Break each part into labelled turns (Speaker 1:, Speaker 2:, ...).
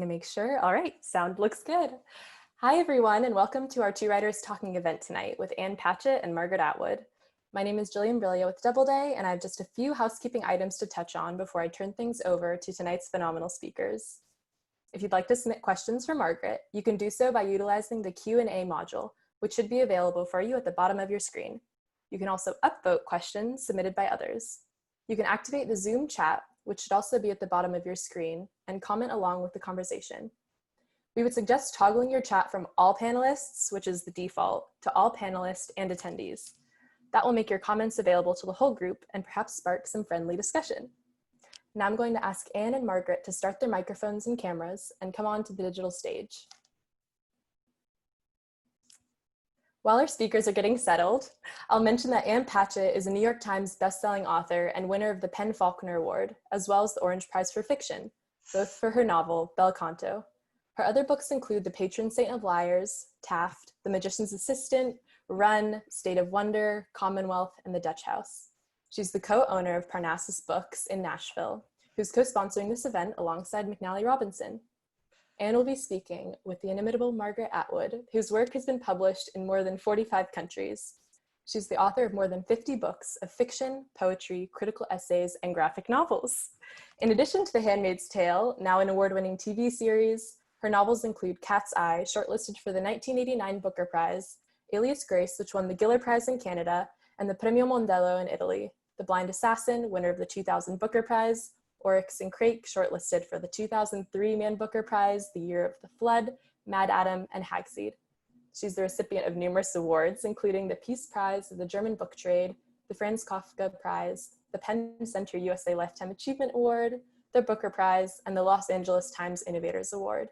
Speaker 1: gonna make sure. All right, sound looks good. Hi everyone, and welcome to our Two Writers Talking event tonight with Ann Patchett and Margaret Atwood. My name is Jillian Brillia with Doubleday, and I have just a few housekeeping items to touch on before I turn things over to tonight's phenomenal speakers. If you'd like to submit questions for Margaret, you can do so by utilizing the Q&A module, which should be available for you at the bottom of your screen. You can also upvote questions submitted by others. You can activate the Zoom chat, which should also be at the bottom of your screen, and comment along with the conversation. We would suggest toggling your chat from all panelists, which is the default, to all panelists and attendees. That will make your comments available to the whole group and perhaps spark some friendly discussion. Now I'm going to ask Anne and Margaret to start their microphones and cameras and come on to the digital stage. While our speakers are getting settled, I'll mention that Ann Patchett is a New York Times bestselling author and winner of the PEN/Faulkner Award, as well as the Orange Prize for Fiction, both for her novel, Bel Canto. Her other books include The Patron Saint of Liars, Taft, The Magician's Assistant, Run, State of Wonder, Commonwealth, and The Dutch House. She's the co-owner of Parnassus Books in Nashville, who's co-sponsoring this event alongside McNally Robinson. Anne will be speaking with the inimitable Margaret Atwood, whose work has been published in more than 45 countries. She's the author of more than 50 books of fiction, poetry, critical essays, and graphic novels. In addition to The Handmaid's Tale, now an award-winning TV series, her novels include Cat's Eye, shortlisted for the 1989 Booker Prize, Alias Grace, which won the Giller Prize in Canada, and the Premio Mondello in Italy, The Blind Assassin, winner of the 2000 Booker Prize, Oryx and Crake, shortlisted for the 2003 Man Booker Prize, The Year of the Flood, Mad Adam, and Hagseed. She's the recipient of numerous awards, including the Peace Prize of the German Book Trade, the Franz Kafka Prize, the Penn Center USA Lifetime Achievement Award, the Booker Prize, and the Los Angeles Times Innovators Award.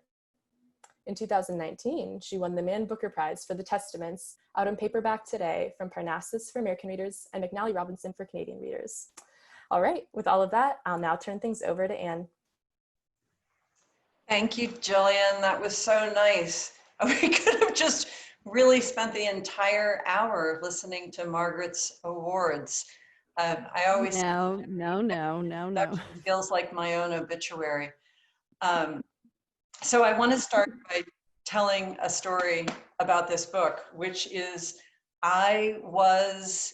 Speaker 1: In 2019, she won the Man Booker Prize for The Testaments, out in paperback today, from Parnassus for American readers and McNally Robinson for Canadian readers. All right, with all of that, I'll now turn things over to Anne.
Speaker 2: Thank you, Jillian. That was so nice. We could have just really spent the entire hour listening to Margaret's awards. I always
Speaker 3: No.
Speaker 2: feels like my own obituary. So I want to start by telling a story about this book, which is I was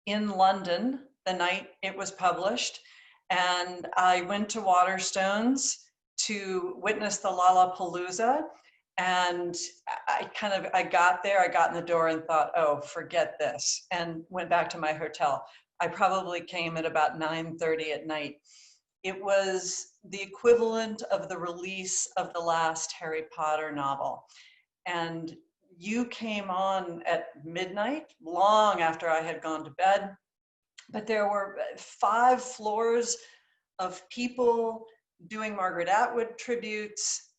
Speaker 2: in London the night it was published, and I went to Waterstones to witness the Lollapalooza. And I got there, I got in the door and thought, oh, forget this, and went back to my hotel. I probably came at about 9:30 at night. It was the equivalent of the release of the last Harry Potter novel. And you came on at midnight, long after I had gone to bed. But there were 5 floors of people doing Margaret Atwood tributes,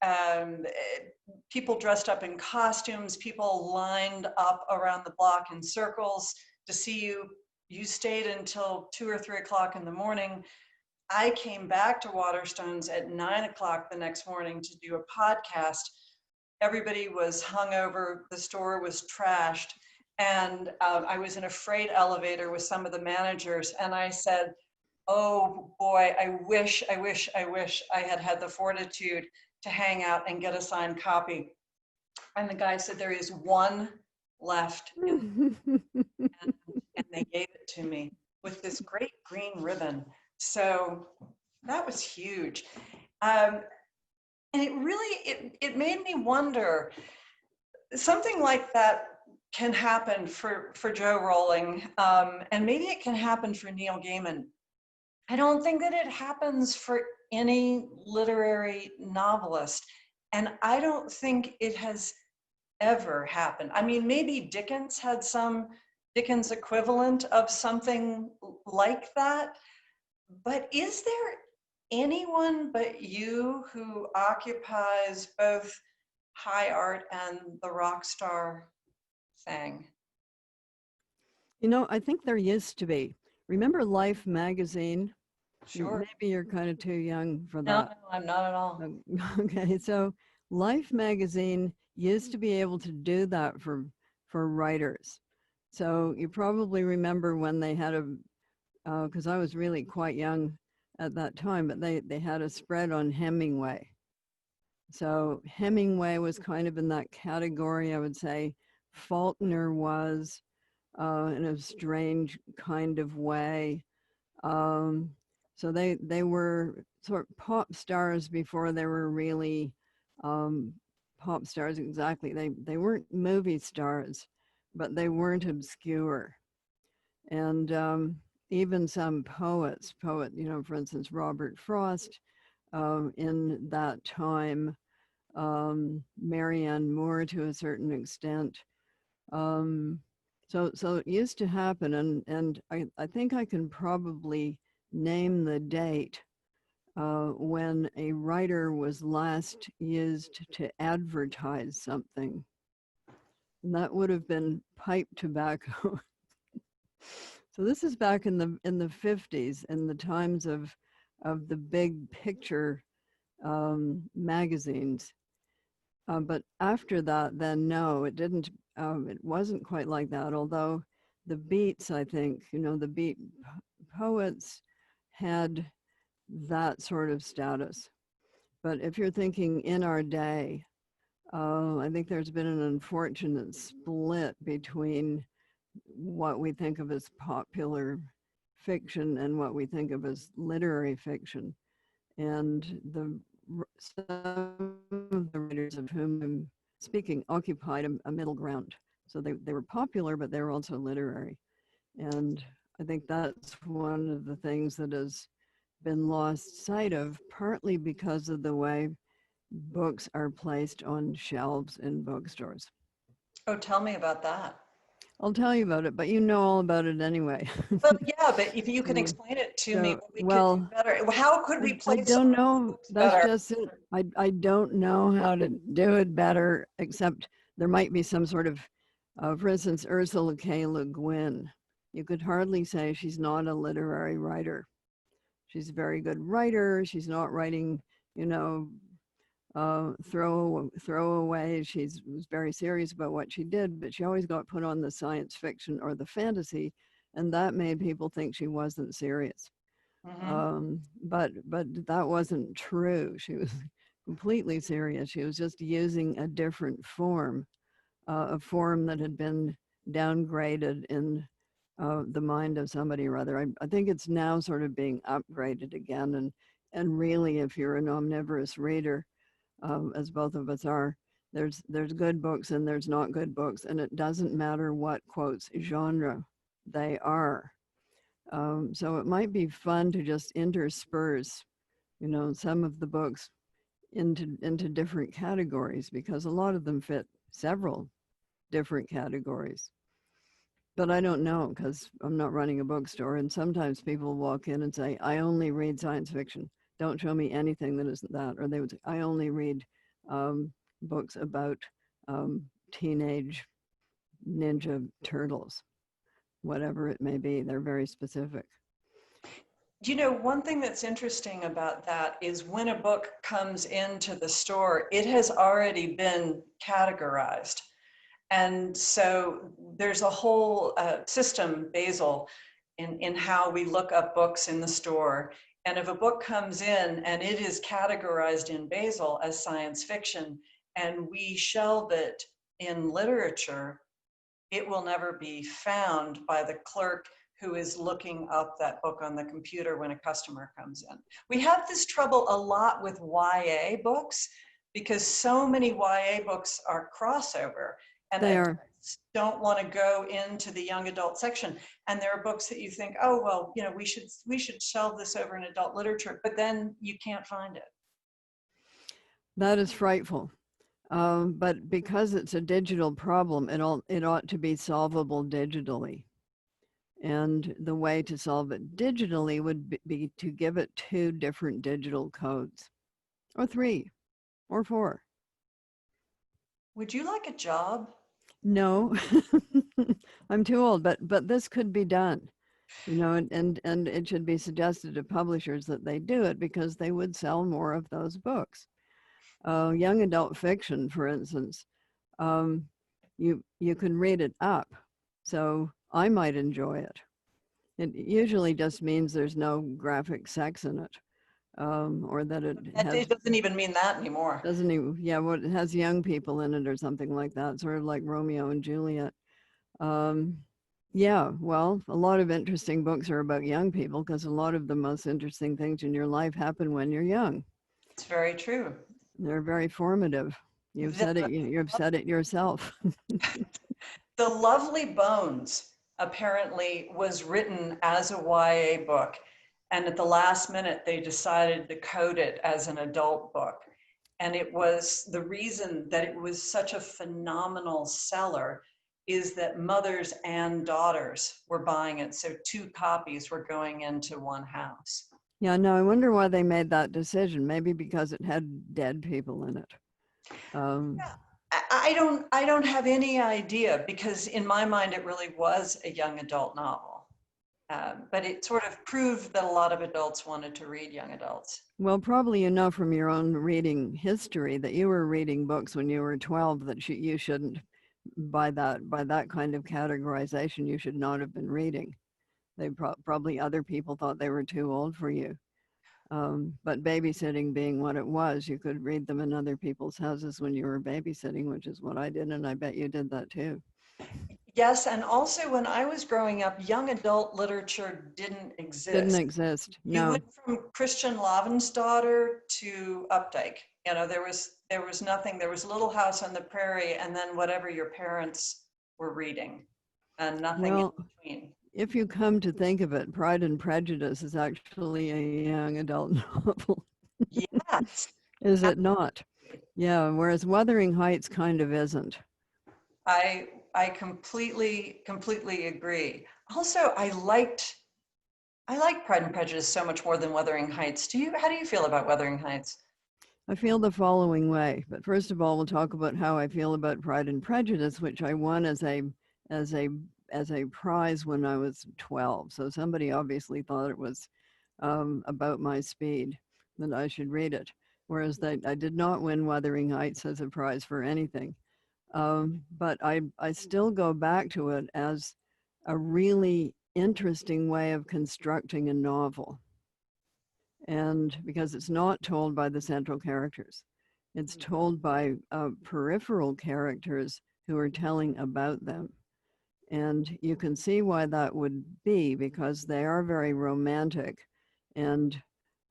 Speaker 2: people dressed up in costumes, people lined up around the block in circles to see you. You stayed until 2 or 3 o'clock in the morning. I came back to Waterstones at 9 o'clock the next morning to do a podcast. Everybody was hungover, the store was trashed, and I was in a freight elevator with some of the managers, and I said, oh boy, I wish I had had the fortitude to hang out and get a signed copy. And the guy said, there is one left, and they gave it to me with this great green ribbon. So that was huge. And it really, it made me wonder, something like that can happen for Joe Rowling, and maybe it can happen for Neil Gaiman. I don't think that it happens for any literary novelist, and I don't think it has ever happened. I mean, maybe Dickens had some Dickens equivalent of something like that, but is there anyone but you who occupies both high art and the rock star thing?
Speaker 3: You know, I think there used to be. Remember Life magazine?
Speaker 2: Sure.
Speaker 3: Maybe you're kind of too young for
Speaker 2: No,
Speaker 3: that.
Speaker 2: I'm not at all.
Speaker 3: Okay, so Life magazine used to be able to do that for writers. So you probably remember when they had a, because I was really quite young at that time, but they had a spread on Hemingway. So Hemingway was kind of in that category, I would say. Faulkner was in a strange kind of way. So they were sort of pop stars before they were really pop stars exactly. They weren't movie stars, but they weren't obscure. And even some poet, for instance, Robert Frost, in that time, Marianne Moore to a certain extent. So it used to happen, and I think I can probably name the date when a writer was last used to advertise something. And that would have been pipe tobacco. So this is back in the 50s, in the times of the big picture magazines. But after that, then no, it didn't. It wasn't quite like that. Although the beats, I think, the beat poets had that sort of status. But if you're thinking in our day, I think there's been an unfortunate split between what we think of as popular fiction and what we think of as literary fiction. And some of the writers of whom I'm speaking occupied a middle ground. So they were popular, but they were also literary. And I think that's one of the things that has been lost sight of, partly because of the way books are placed on shelves in bookstores.
Speaker 2: Oh, tell me about that.
Speaker 3: I'll tell you about it, but you know all about it anyway.
Speaker 2: Well, yeah, but if you can explain it to me, what we could do better. How could we
Speaker 3: I
Speaker 2: place
Speaker 3: don't know. That's
Speaker 2: better?
Speaker 3: just it. I don't know how to do it better, except there might be some sort of, for instance, Ursula K. Le Guin. You could hardly say she's not a literary writer. She's a very good writer. She's not writing, throwaway. She was very serious about what she did, but she always got put on the science fiction or the fantasy, and that made people think she wasn't serious. But that wasn't true. She was completely serious. She was just using a different form, a form that had been downgraded in the mind of somebody or other. I think it's now sort of being upgraded again. And really, if you're an omnivorous reader, as both of us are, there's good books and there's not good books, and it doesn't matter what quotes genre they are. So it might be fun to just intersperse, some of the books into different categories, because a lot of them fit several different categories. But I don't know, because I'm not running a bookstore, and sometimes people walk in and say, I only read science fiction. Don't show me anything that isn't that. Or they would say, I only read books about teenage ninja turtles, whatever it may be. They're very specific.
Speaker 2: One thing that's interesting about that is when a book comes into the store, it has already been categorized. And so there's a whole system, Basil, in how we look up books in the store. And if a book comes in and it is categorized in Basil as science fiction, and we shelve it in literature, it will never be found by the clerk who is looking up that book on the computer when a customer comes in. We have this trouble a lot with YA books, because so many YA books are crossover. And
Speaker 3: they
Speaker 2: don't want to go into the young adult section. And there are books that you think, oh, well, we should shelve this over in adult literature, but then you can't find it.
Speaker 3: That is frightful. But because it's a digital problem, it ought to be solvable digitally. And the way to solve it digitally would be to give it 2 different digital codes, or 3, or 4.
Speaker 2: Would you like a job?
Speaker 3: No, I'm too old, but this could be done, and it should be suggested to publishers that they do it, because they would sell more of those books. Young adult fiction, for instance, you can read it up, so I might enjoy it. It usually just means there's no graphic sex in it, or that it
Speaker 2: It doesn't even mean that anymore.
Speaker 3: doesn't even, yeah, what it has young people in it or something like that, sort of like Romeo and Juliet. Yeah, well, a lot of interesting books are about young people because a lot of the most interesting things in your life happen when you're young.
Speaker 2: It's very true.
Speaker 3: They're very formative. You've said it, you've said it yourself.
Speaker 2: The Lovely Bones apparently was written as a YA book, and at the last minute they decided to code it as an adult book. And it was the reason that it was such a phenomenal seller is that mothers and daughters were buying it. So 2 copies were going into one house.
Speaker 3: Yeah, no, I wonder why they made that decision. Maybe because it had dead people in it.
Speaker 2: Yeah, I don't have any idea, because in my mind it really was a young adult novel. But it sort of proved that a lot of adults wanted to read young adults.
Speaker 3: Well, probably you know from your own reading history that you were reading books when you were 12 that you shouldn't, by that kind of categorization, you should not have been reading. They probably other people thought they were too old for you. But babysitting being what it was, you could read them in other people's houses when you were babysitting, which is what I did, and I bet you did that too.
Speaker 2: Yes, and also when I was growing up, young adult literature didn't exist.
Speaker 3: Didn't exist,
Speaker 2: You
Speaker 3: no.
Speaker 2: went from Christian Lavensdatter to Updike. You know, there was nothing. There was Little House on the Prairie, and then whatever your parents were reading, and nothing in between.
Speaker 3: If you come to think of it, Pride and Prejudice is actually a young adult novel.
Speaker 2: Yes.
Speaker 3: Is it not? Yeah, whereas Wuthering Heights kind of isn't.
Speaker 2: I completely agree. Also, I liked Pride and Prejudice so much more than Wuthering Heights. How do you feel about Wuthering Heights?
Speaker 3: I feel the following way, but first of all, we'll talk about how I feel about Pride and Prejudice, which I won as a prize when I was 12. So somebody obviously thought it was about my speed, that I should read it. Whereas I did not win Wuthering Heights as a prize for anything. But I still go back to it as a really interesting way of constructing a novel. And because it's not told by the central characters, it's told by peripheral characters who are telling about them. And you can see why that would be, because they are very romantic. And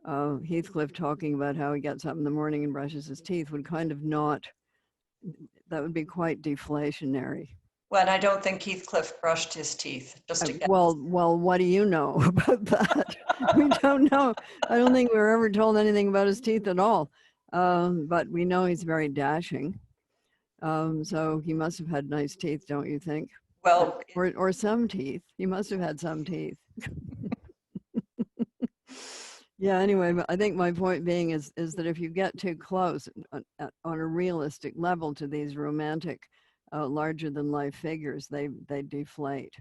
Speaker 3: Heathcliff talking about how he gets up in the morning and brushes his teeth would kind of not, that would be quite deflationary.
Speaker 2: Well, and I don't think Heathcliff brushed his teeth. Just to get
Speaker 3: well, what do you know about that? We don't know. I don't think we were ever told anything about his teeth at all. But we know he's very dashing. So he must have had nice teeth, don't you think?
Speaker 2: Well,
Speaker 3: or some teeth. He must have had some teeth. Yeah, anyway, but I think my point being is that if you get too close on a realistic level to these romantic, larger than life figures, they deflate.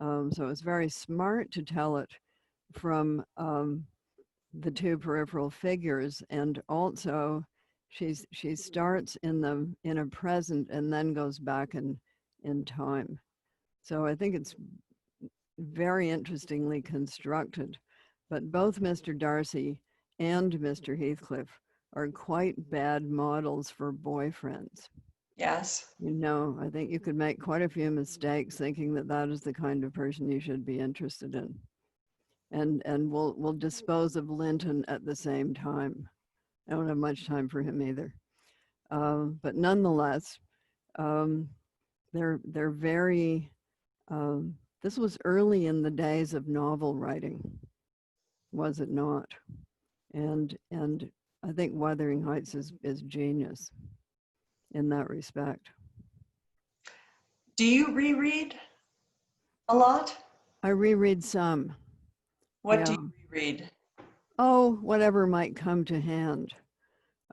Speaker 3: So it's very smart to tell it from the 2 peripheral figures, and also she starts in a present and then goes back in time. So I think it's very interestingly constructed. But both Mr. Darcy and Mr. Heathcliff are quite bad models for boyfriends.
Speaker 2: yes.
Speaker 3: You know, I think you could make quite a few mistakes thinking that that is the kind of person you should be interested in. And we'll dispose of Linton at the same time. I don't have much time for him either. But nonetheless, they're very, this was early in the days of novel writing, was it not? And I think Wuthering Heights is genius in that respect.
Speaker 2: Do you reread a lot?
Speaker 3: I reread some.
Speaker 2: What do you reread?
Speaker 3: Oh, whatever might come to hand.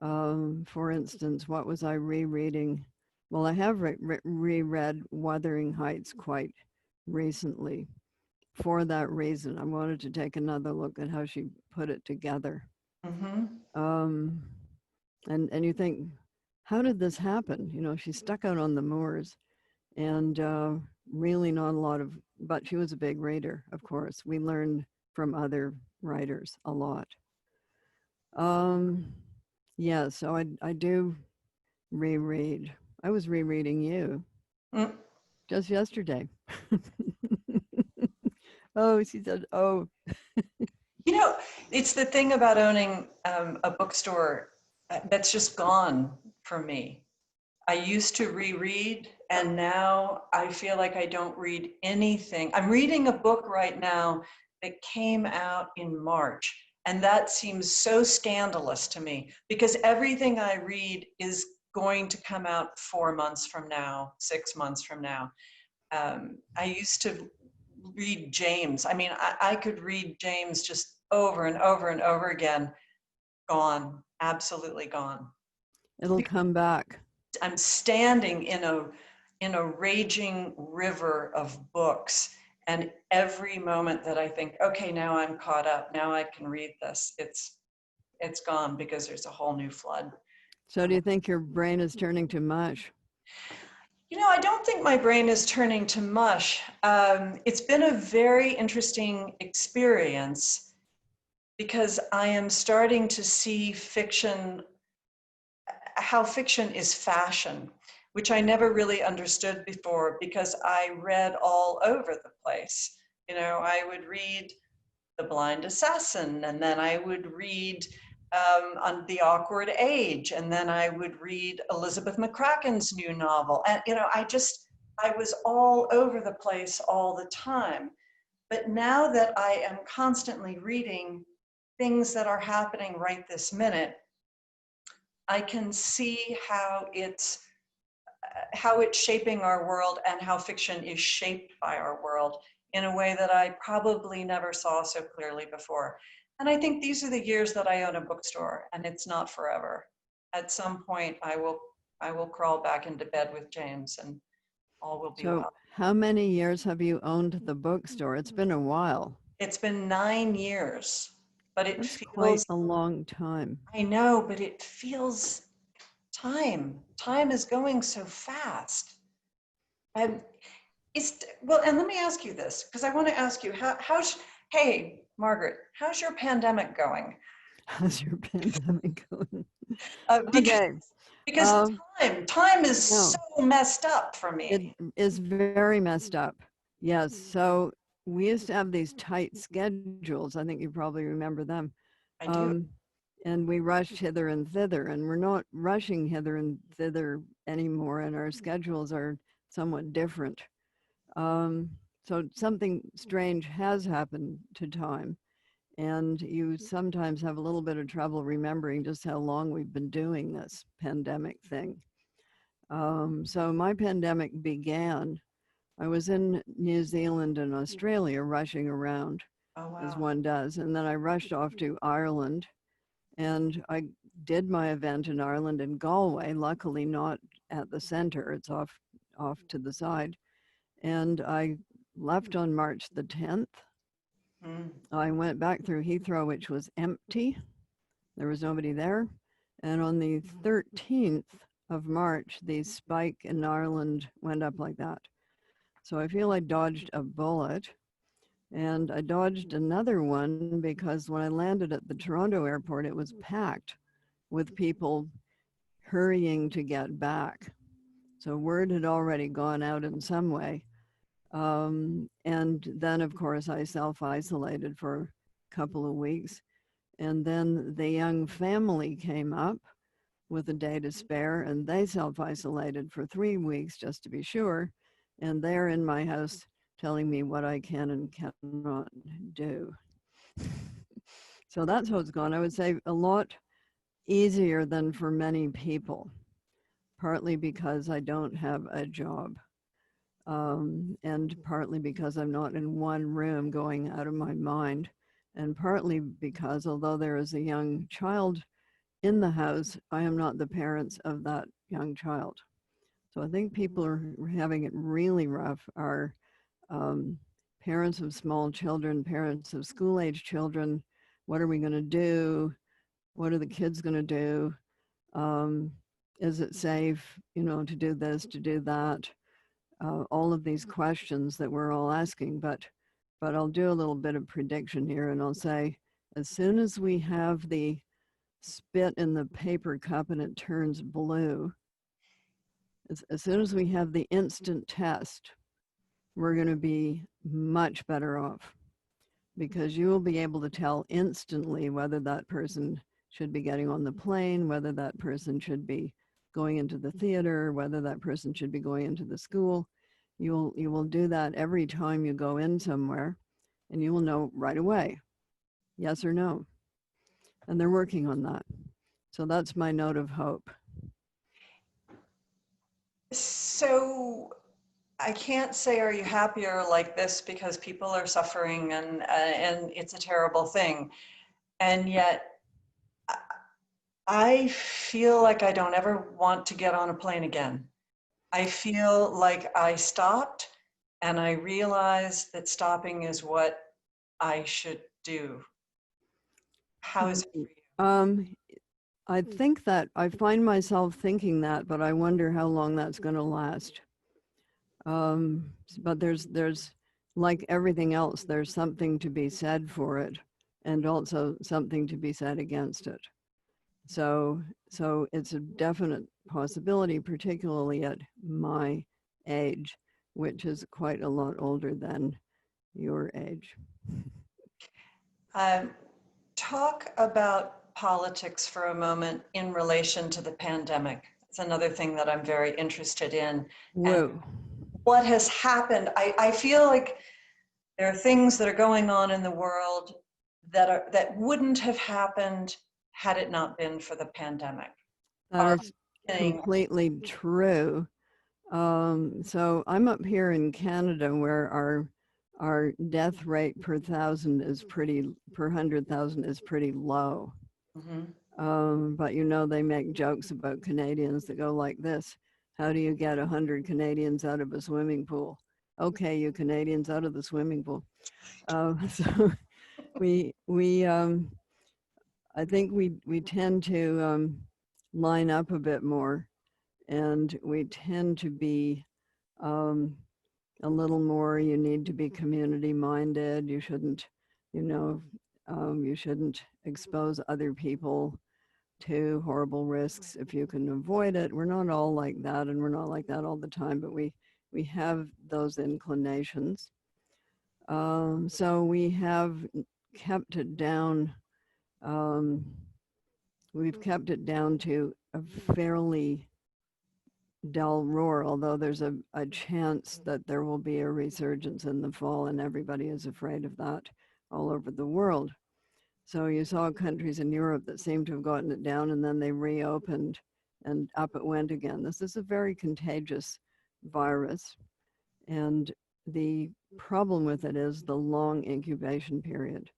Speaker 3: For instance, what was I rereading? Well, I have reread Wuthering Heights quite recently. For that reason, I wanted to take another look at how she put it together.
Speaker 2: Mm-hmm.
Speaker 3: And you think, how did this happen? You know, she's stuck out on the moors, and really not a lot of, but she was a big reader, of course. We learned from other writers a lot. Yeah, so I do reread. I was rereading you
Speaker 2: Mm.
Speaker 3: just yesterday. Oh, she said, oh.
Speaker 2: You know, it's the thing about owning a bookstore that's just gone for me. I used to reread, and now I feel like I don't read anything. I'm reading a book right now that came out in March, and that seems so scandalous to me because everything I read is going to come out 4 months from now, 6 months from now. I used to read James. I mean, I could read James just over and over and over again. Gone, absolutely gone.
Speaker 3: It'll come back.
Speaker 2: I'm standing in a raging river of books, and every moment that I think, okay, now I'm caught up, now I can read this, it's gone because there's a whole new flood.
Speaker 3: So do you think your brain is turning to mush?
Speaker 2: You know, I don't think my brain is turning to mush. It's been a very interesting experience because I am starting to see fiction, how fiction is fashion, which I never really understood before because I read all over the place. You know, I would read The Blind Assassin, and then I would read on The Awkward Age, and then I would read Elizabeth McCracken's new novel. And, you know, I was all over the place all the time. But now that I am constantly reading things that are happening right this minute, I can see how it's shaping our world and how fiction is shaped by our world in a way that I probably never saw so clearly before. And I think these are the years that I own a bookstore, and it's not forever. At some point, I will crawl back into bed with James, and all will be
Speaker 3: So
Speaker 2: well.
Speaker 3: how many years have you owned the bookstore? It's been a while.
Speaker 2: It's been 9 years, but it
Speaker 3: That's quite
Speaker 2: feels,
Speaker 3: a long time.
Speaker 2: I know, but it feels time is going so fast. And well, and let me ask you this, because I want to ask you, hey, Margaret, how's your pandemic going?
Speaker 3: How's your pandemic going?
Speaker 2: Because,
Speaker 3: Okay.
Speaker 2: because time is
Speaker 3: No,
Speaker 2: so messed up for
Speaker 3: it
Speaker 2: me.
Speaker 3: is very messed up. Yes. So we used to have these tight schedules. I think you probably remember them.
Speaker 2: I do.
Speaker 3: And we rushed hither and thither, and we're not rushing hither and thither anymore, and our schedules are somewhat different. So something strange has happened to time, and you sometimes have a little bit of trouble remembering just how long we've been doing this pandemic thing. So my pandemic began, I was in New Zealand and Australia rushing around
Speaker 2: Oh,
Speaker 3: as
Speaker 2: wow.
Speaker 3: one does, and then I rushed off to Ireland, and I did my event in Ireland in Galway, luckily not at the center, it's off to the side. And I left on March the 10th.
Speaker 2: Mm.
Speaker 3: I went back through Heathrow, which was empty. There was nobody there. And on the 13th of March, the spike in Ireland went up like that. So I feel I dodged a bullet. And I dodged another one because when I landed at the Toronto airport, it was packed with people hurrying to get back. So word had already gone out in some way. And then, of course, I self-isolated for a couple of weeks. And then the young family came up with a day to spare, and they self-isolated for 3 weeks just to be sure. And they're in my house telling me what I can and cannot do. So that's how it's gone. I would say a lot easier than for many people, partly because I don't have a job. And partly because I'm not in one room going out of my mind, and partly because although there is a young child in the house, I am not the parents of that young child. So I think people are having it really rough are parents of small children, parents of school-age children. What are we going to do? What are the kids going to do? Is it safe, to do this, to do that? All of these questions that we're all asking, but I'll do a little bit of prediction here, and I'll say, as soon as we have the spit in the paper cup and it turns blue. As soon as we have the instant test, we're going to be much better off, because you will be able to tell instantly whether that person should be getting on the plane, whether that person should be going into the theater, whether that person should be going into the school. You will do that every time you go in somewhere, and you will know right away, yes or no. And they're working on that. So that's my note of hope.
Speaker 2: So I can't say, are you happier like this, because people are suffering and it's a terrible thing. And yet I feel like I don't ever want to get on a plane again. I feel like I stopped and I realized that stopping is what I should do. How is it for you?
Speaker 3: I think that I find myself thinking that, but I wonder how long that's going to last. But there's like everything else, there's something to be said for it, and also something to be said against it. So it's a definite possibility, particularly at my age, which is quite a lot older than your age.
Speaker 2: Talk about politics for a moment in relation to the pandemic. It's another thing that I'm very interested in.
Speaker 3: Whoa.
Speaker 2: What has happened? I feel like there are things that are going on in the world that wouldn't have happened had it not been for the pandemic.
Speaker 3: That is completely true. So I'm up here in Canada, where our death rate per 100,000 is pretty low.
Speaker 2: Mm-hmm.
Speaker 3: But you know, they make jokes about Canadians that go like this: how do you get 100 Canadians out of a swimming pool? Okay, you Canadians out of the swimming pool. So I think we tend to line up a bit more, and we tend to be a little more, you need to be community minded. You shouldn't, you shouldn't expose other people to horrible risks if you can avoid it. We're not all like that, and we're not like that all the time, but we have those inclinations. So we have kept it down. We've kept it down to a fairly dull roar, although there's a chance that there will be a resurgence in the fall, and everybody is afraid of that all over the world. So you saw countries in Europe that seemed to have gotten it down, and then they reopened and up it went again. This is a very contagious virus, and the problem with it is the long incubation period.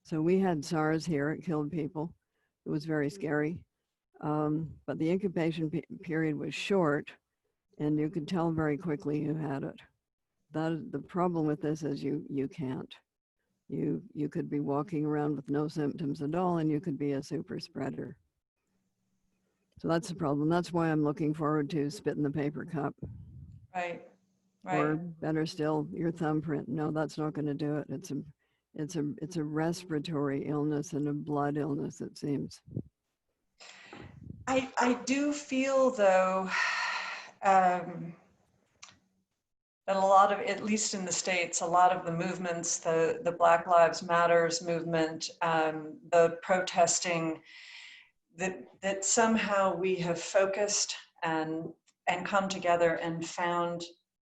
Speaker 3: So we had SARS here, it killed people. It was very scary. But the incubation period was short, and you could tell very quickly who had it. The problem with this is you can't. You could be walking around with no symptoms at all, and you could be a super spreader. So that's the problem. That's why I'm looking forward to spit in the paper cup.
Speaker 2: Right.
Speaker 3: Or better still, your thumbprint. No, that's not going to do it. It's a respiratory illness and a blood illness, it seems.
Speaker 2: I do feel, though, that a lot of, at least in the States, a lot of the movements, the Black Lives Matters movement, the protesting, that somehow we have focused and come together and found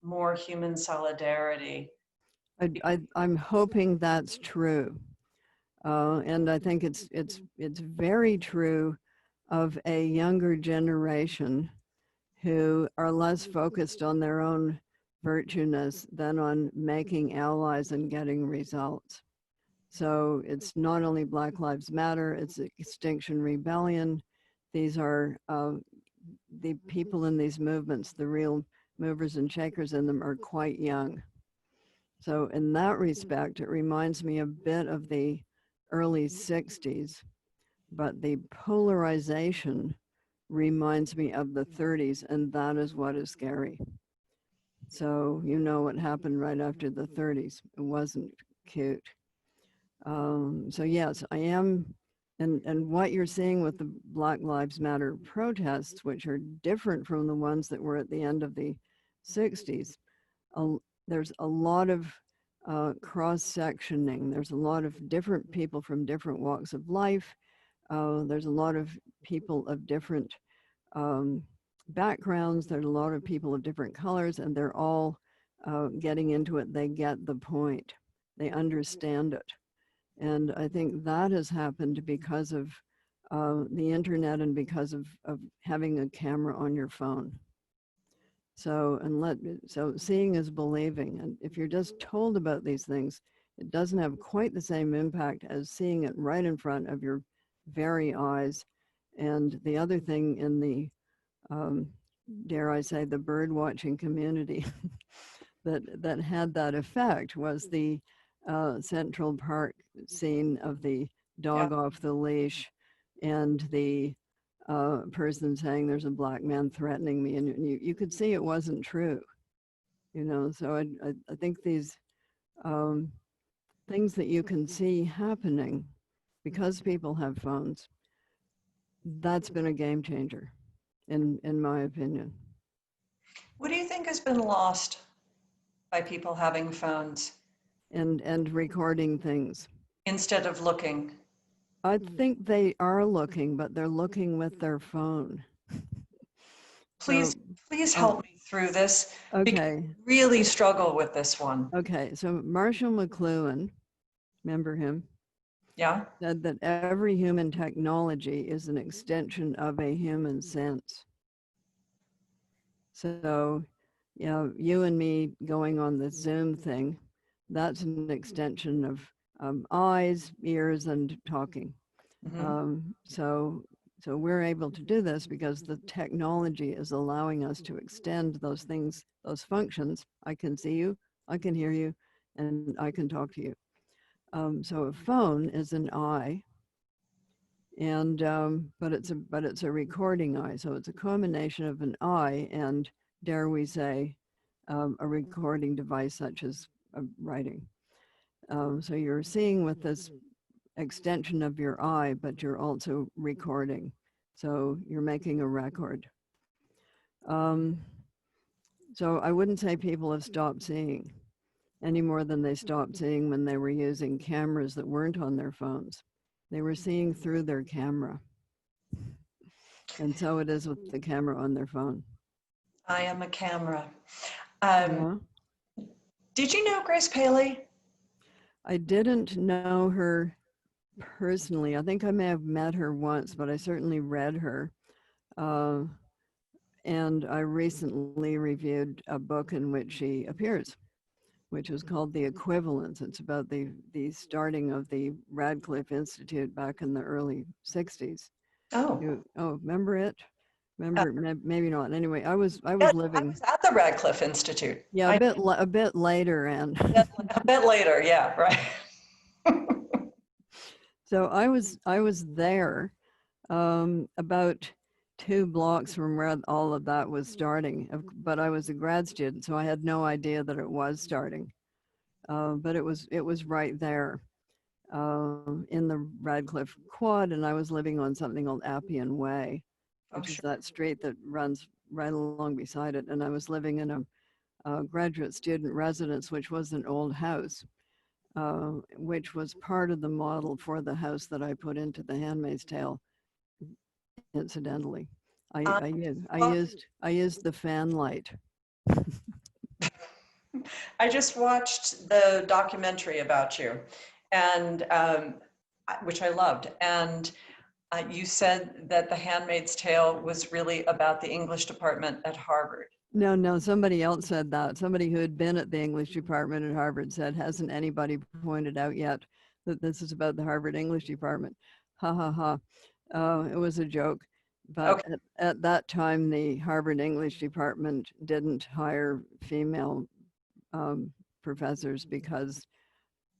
Speaker 2: more human solidarity.
Speaker 3: I'm hoping that's true. And I think it's very true of a younger generation who are less focused on their own virtueness than on making allies and getting results. So it's not only Black Lives Matter, it's Extinction Rebellion. These are the people in these movements, the real movers and shakers in them, are quite young. So in that respect, it reminds me a bit of the early 60s, but the polarization reminds me of the 30s, and that is what is scary. So you know what happened right after the 30s. It wasn't cute. So yes, I am And what you're seeing with the Black Lives Matter protests, which are different from the ones that were at the end of the 60s, there's a lot of cross-sectioning. There's a lot of different people from different walks of life. There's a lot of people of different backgrounds. There's a lot of people of different colors, and they're all getting into it. They get the point. They understand it. And I think that has happened because of the internet and because of having a camera on your phone. So seeing is believing. And if you're just told about these things, it doesn't have quite the same impact as seeing it right in front of your very eyes. And the other thing in the, dare I say, the bird watching community that had that effect was the Central Park scene of the dog off the leash and the person saying there's a black man threatening me, and you could see it wasn't true, you know. So I think these things that you can see happening because people have phones, that's been a game changer in my opinion.
Speaker 2: What do you think has been lost by people having phones?
Speaker 3: And recording things.
Speaker 2: Instead of looking.
Speaker 3: I think they are looking, but they're looking with their phone.
Speaker 2: Please, please help me through this.
Speaker 3: Okay.
Speaker 2: Because I really struggle with this one.
Speaker 3: Okay, so Marshall McLuhan, remember him?
Speaker 2: Yeah.
Speaker 3: Said that every human technology is an extension of a human sense. So, you know, you and me going on the Zoom thing, that's an extension of eyes, ears, and talking.
Speaker 2: Mm-hmm.
Speaker 3: So we're able to do this because the technology is allowing us to extend those things, those functions. I can see you, I can hear you, and I can talk to you. So a phone is an eye, and but it's a recording eye. So it's a combination of an eye and, dare we say, a recording device such as writing. So you're seeing with this extension of your eye, but you're also recording. So you're making a record. So I wouldn't say people have stopped seeing any more than they stopped seeing when they were using cameras that weren't on their phones. They were seeing through their camera. And so it is with the camera on their phone.
Speaker 2: I am a camera.
Speaker 3: Yeah.
Speaker 2: Did you know Grace Paley?
Speaker 3: I didn't know her personally. I think I may have met her once, but I certainly read her. And I recently reviewed a book in which she appears, which is called The Equivalence. It's about the starting of the Radcliffe Institute back in the early 60s.
Speaker 2: Oh.
Speaker 3: Remember it? Remember, maybe not. Anyway, I was living.
Speaker 2: I was at the Radcliffe Institute.
Speaker 3: Yeah, a bit later, and
Speaker 2: a bit later, yeah, right.
Speaker 3: So I was there about 2 blocks from where all of that was starting, but I was a grad student, so I had no idea that it was starting. But it was right there in the Radcliffe Quad, and I was living on something called Appian Way, which is that street that runs right along beside it. And I was living in a graduate student residence, which was an old house, which was part of the model for the house that I put into The Handmaid's Tale. Incidentally, I used the fan light.
Speaker 2: I just watched the documentary about you, and which I loved. And you said that The Handmaid's Tale was really about the English department at Harvard.
Speaker 3: No, somebody else said that. Somebody who had been at the English department at Harvard said, hasn't anybody pointed out yet that this is about the Harvard English department? Ha ha ha. It was a joke. But okay. At that time, the Harvard English department didn't hire female professors because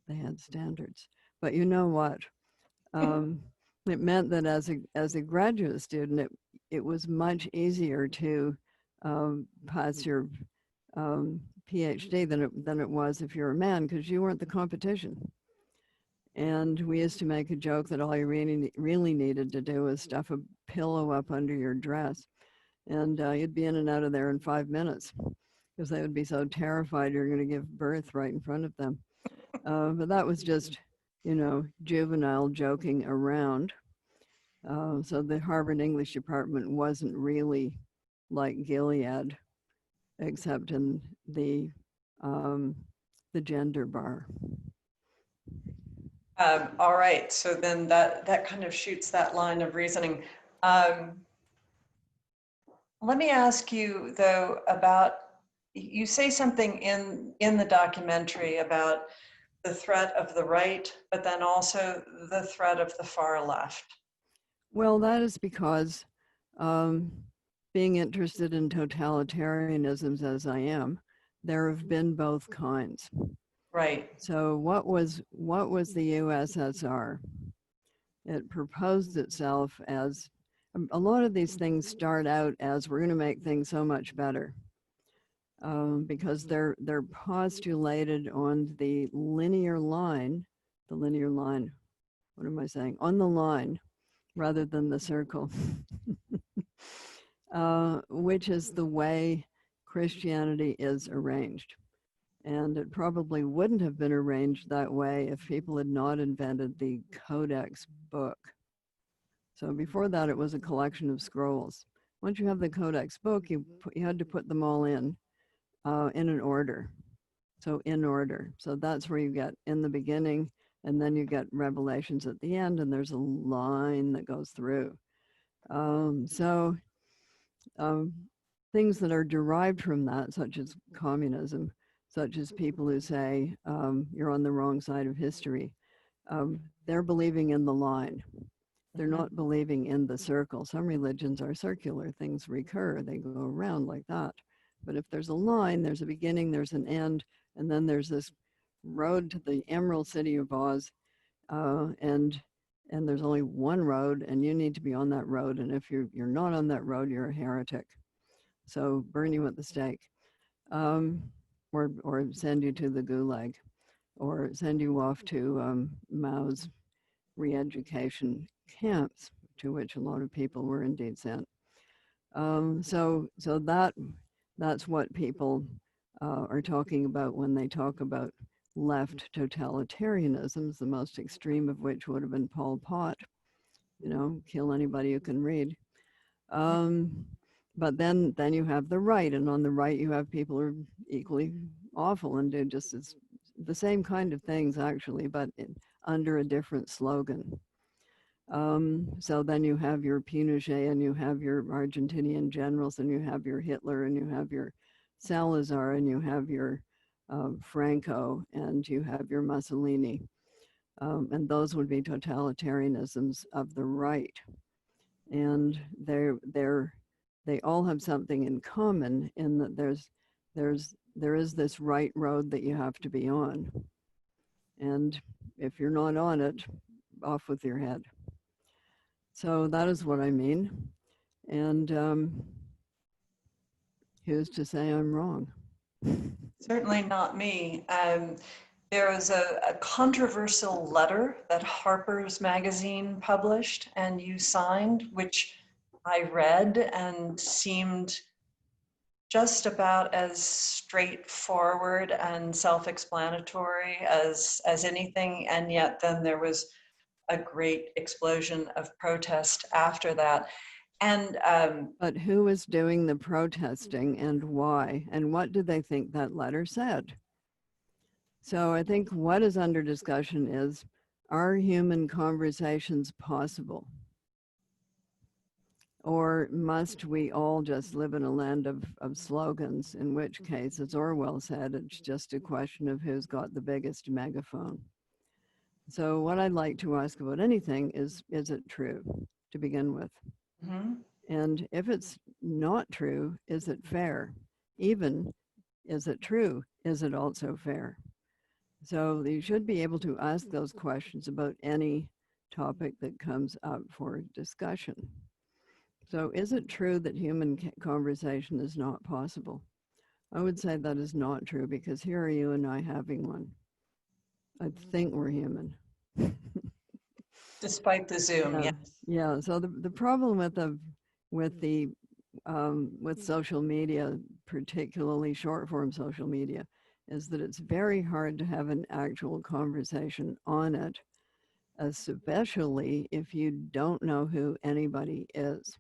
Speaker 3: they had standards. But you know what? It meant that as a graduate student, it was much easier to pass your PhD than it was if you're a man, because you weren't the competition. And we used to make a joke that all you really needed to do was stuff a pillow up under your dress, and you'd be in and out of there in 5 minutes, because they would be so terrified you're going to give birth right in front of them. But that was just, juvenile joking around. So the Harvard English department wasn't really like Gilead, except in the gender bar.
Speaker 2: All right, so then that kind of shoots that line of reasoning. Let me ask you though about, you say something in the documentary about the threat of the right, but then also the threat of the far left.
Speaker 3: Well, that is because being interested in totalitarianisms as I am, there have been both kinds.
Speaker 2: Right.
Speaker 3: So what was the USSR? It proposed itself as, a lot of these things start out as, we're going to make things so much better, because they're postulated on the linear line, what am I saying? On the line rather than the circle, which is the way Christianity is arranged. And it probably wouldn't have been arranged that way if people had not invented the Codex book. So before that, it was a collection of scrolls. Once you have the Codex book, you had to put them all in an order. So in order. So that's where you get in the beginning, and then you get revelations at the end, and there's a line that goes through. Things that are derived from that, such as communism, such as people who say you're on the wrong side of history, they're believing in the line. They're not believing in the circle. Some religions are circular. Things recur. They go around like that. But if there's a line, there's a beginning, there's an end, and then there's this road to the Emerald City of Oz, and there's only one road, and you need to be on that road. And if you're not on that road, you're a heretic. So burn you at the stake, or send you to the gulag, or send you off to Mao's re-education camps, to which a lot of people were indeed sent. So that's what people are talking about when they talk about left totalitarianisms, the most extreme of which would have been Pol Pot, kill anybody you can read. But then you have the right, and on the right you have people who are equally awful and do just the same kind of things, actually, but under a different slogan. So then you have your Pinochet, and you have your Argentinian generals, and you have your Hitler, and you have your Salazar, and you have your Franco, and you have your Mussolini. And those would be totalitarianisms of the right. And they all have something in common, in that there is this right road that you have to be on. And if you're not on it, off with your head. So that is what I mean. And who's to say I'm wrong?
Speaker 2: Certainly not me. There was a controversial letter that Harper's Magazine published and you signed, which I read and seemed just about as straightforward and self-explanatory as anything, and yet then there was a great explosion of protest after that. And
Speaker 3: but who was doing the protesting, and why, and what did they think that letter said? So I think what is under discussion is, are human conversations possible? Or must we all just live in a land of slogans, in which case, as Orwell said, it's just a question of who's got the biggest megaphone. So what I'd like to ask about anything is it true, to begin with?
Speaker 2: mm-hmm.
Speaker 3: And if it's not true, is it fair? Even, is it true? Is it also fair? So you should be able to ask those questions about any topic that comes up for discussion. So is it true that human conversation is not possible? I would say that is not true, because here are you and I having one. I think we're human.
Speaker 2: Despite the Zoom,
Speaker 3: Yeah,
Speaker 2: yes.
Speaker 3: yeah. So the problem with social media, particularly short form social media, is that it's very hard to have an actual conversation on it, especially if you don't know who anybody is.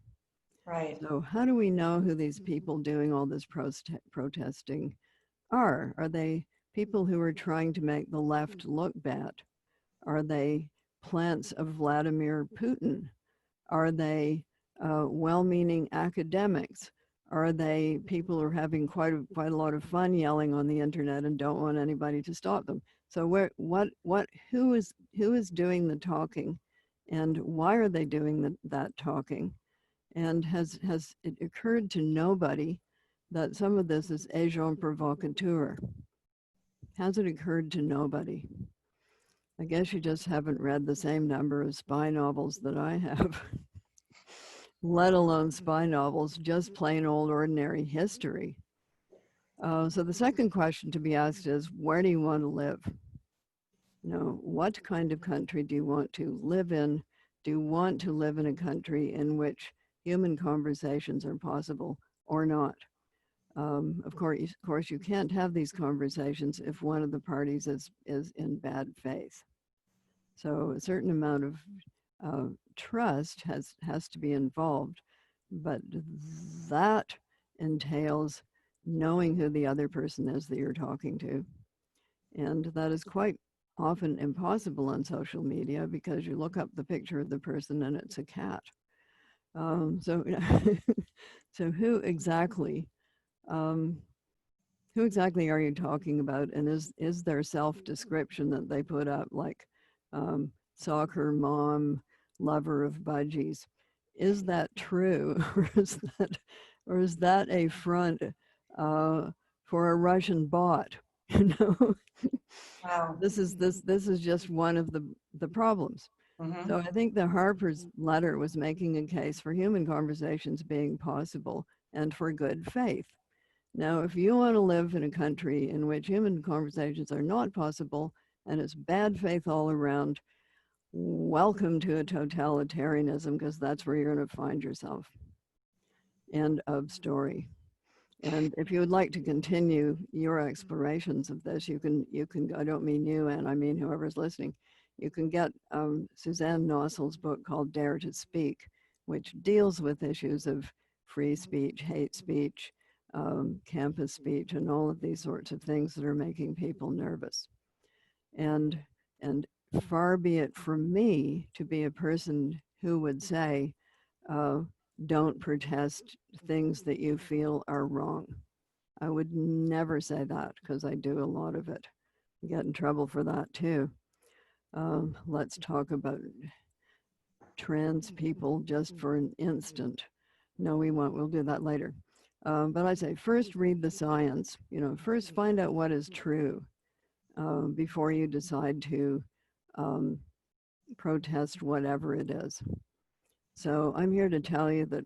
Speaker 2: Right.
Speaker 3: So how do we know who these people doing all this protesting are? Are they people who are trying to make the left look bad? Are they plants of Vladimir Putin? Are they well-meaning academics? Are they people who are having quite a lot of fun yelling on the internet and don't want anybody to stop them? So who is doing the talking, and why are they doing that talking? And has it occurred to nobody that some of this is agent provocateur? Has it occurred to nobody? I guess you just haven't read the same number of spy novels that I have, let alone spy novels, just plain old ordinary history. So the second question to be asked is, where do you want to live? You know, what kind of country do you want to live in? Do you want to live in a country in which human conversations are possible or not? Of course, you can't have these conversations if one of the parties is in bad faith. So a certain amount of trust has to be involved, but that entails knowing who the other person is that you're talking to. And that is quite often impossible on social media because you look up the picture of the person and it's a cat. So, so who exactly are you talking about? And is their self-description that they put up, like soccer mom, lover of budgies? Is that true, or is that a front for a Russian bot? You know,
Speaker 2: Wow.
Speaker 3: this is just one of the problems.
Speaker 2: Mm-hmm.
Speaker 3: So I think the Harper's letter was making a case for human conversations being possible and for good faith. Now, if you want to live in a country in which human conversations are not possible and it's bad faith all around, welcome to a totalitarianism, because that's where you're going to find yourself. End of story. And if you would like to continue your explorations of this, you can, I don't mean you, and I mean whoever's listening, you can get Suzanne Nossel's book called Dare to Speak, which deals with issues of free speech, hate speech, campus speech, and all of these sorts of things that are making people nervous. And far be it from me to be a person who would say, don't protest things that you feel are wrong. I would never say that because I do a lot of it. I get in trouble for that too. Let's talk about trans people just for an instant. No, we won't. We'll do that later. But I say first read the science. You know, first find out what is true before you decide to protest whatever it is. So I'm here to tell you that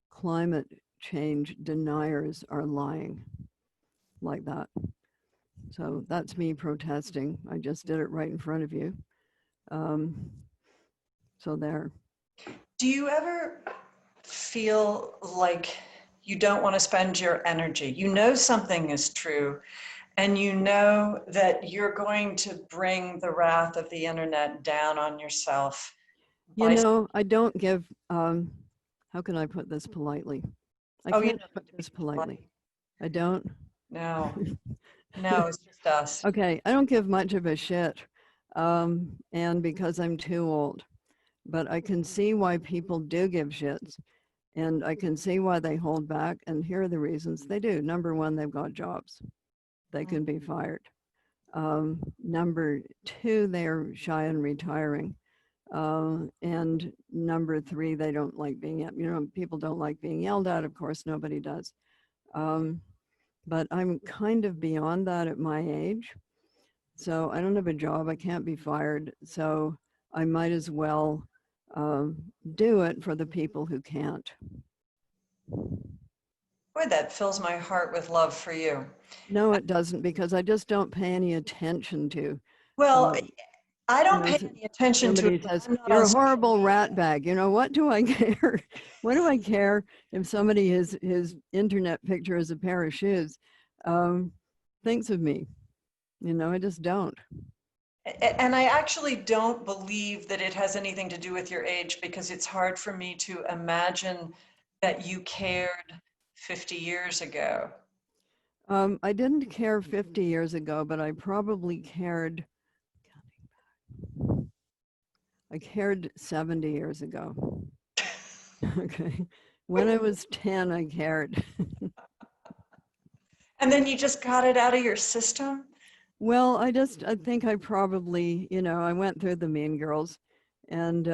Speaker 3: climate change deniers are lying like that. So that's me protesting. I just did it right in front of you. So there.
Speaker 2: Do you ever feel like you don't want to spend your energy? You know something is true, and you know that you're going to bring the wrath of the internet down on yourself.
Speaker 3: You know, I don't give, how can I put this politely? I can't put this politely. I don't.
Speaker 2: No, no, it's just us.
Speaker 3: Okay, I don't give much of a shit, and because I'm too old. But I can see why people do give shits, and I can see why they hold back, and here are the reasons they do. Number one, they've got jobs. They can be fired. Number two, they're shy and retiring. And number three, they don't like being, you know, people don't like being yelled at. Of course, nobody does. But I'm kind of beyond that at my age. So I don't have a job. I can't be fired. So I might as well do it for the people who can't.
Speaker 2: Boy, that fills my heart with love for you.
Speaker 3: No, it doesn't, because I just don't pay any attention to.
Speaker 2: Well, I
Speaker 3: You
Speaker 2: don't
Speaker 3: know,
Speaker 2: pay any attention to
Speaker 3: somebody
Speaker 2: it.
Speaker 3: says,
Speaker 2: I'm not
Speaker 3: "You're
Speaker 2: on
Speaker 3: a
Speaker 2: social
Speaker 3: horrible
Speaker 2: media.
Speaker 3: rat bag." You know, what do I care? What do I care if somebody his internet picture is a pair of shoes thinks of me? You know, I just don't.
Speaker 2: And I actually don't believe that it has anything to do with your age, because it's hard for me to imagine that you cared 50 years ago.
Speaker 3: I didn't care 50 years ago, but I probably cared. I cared 70 years ago. Okay. When I was 10, I cared.
Speaker 2: And then you just got it out of your system?
Speaker 3: Well, I think I probably, you know, I went through the Mean Girls, and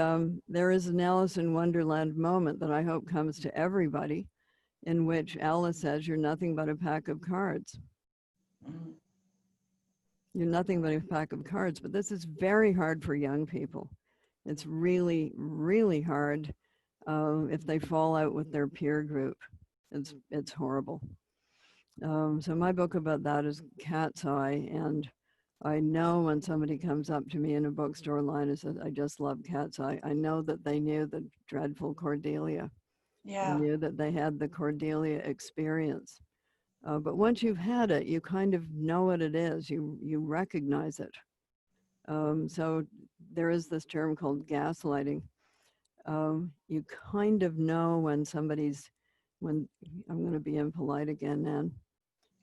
Speaker 3: there is an Alice in Wonderland moment that I hope comes to everybody, in which Alice says, "You're nothing but a pack of cards.
Speaker 2: Mhm.
Speaker 3: You're nothing but a pack of cards." But this is very hard for young people. It's really, really hard if they fall out with their peer group. It's horrible. So my book about that is Cat's Eye, and I know when somebody comes up to me in a bookstore line and says, "I just love Cat's Eye," I know that they knew the dreadful Cordelia. They
Speaker 2: Yeah.
Speaker 3: knew that they had the Cordelia experience. But once you've had it, you kind of know what it is. You recognize it. So there is this term called gaslighting. You kind of know when when I'm going to be impolite again, Nan.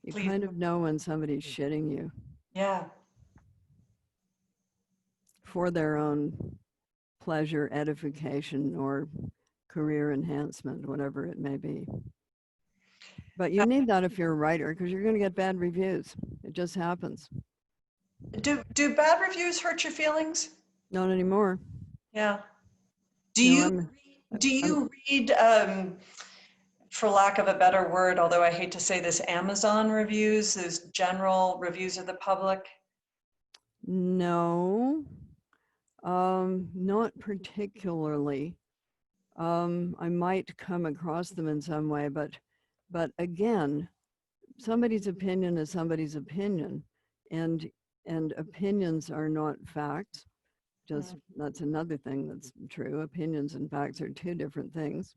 Speaker 3: You
Speaker 2: Please.
Speaker 3: kind of know when somebody's shitting you
Speaker 2: Yeah.
Speaker 3: for their own pleasure, edification, or career enhancement, whatever it may be. But you need that if you're a writer, because you're going to get bad reviews. It just happens.
Speaker 2: Do bad reviews hurt your feelings?
Speaker 3: Not anymore.
Speaker 2: Yeah. Do
Speaker 3: No,
Speaker 2: you read, for lack of a better word, although I hate to say this, Amazon reviews, those general reviews of the public?
Speaker 3: no, not particularly. I might come across them in some way, but again, somebody's opinion is somebody's opinion, and opinions are not facts. Just that's another thing that's true. Opinions and facts are two different things.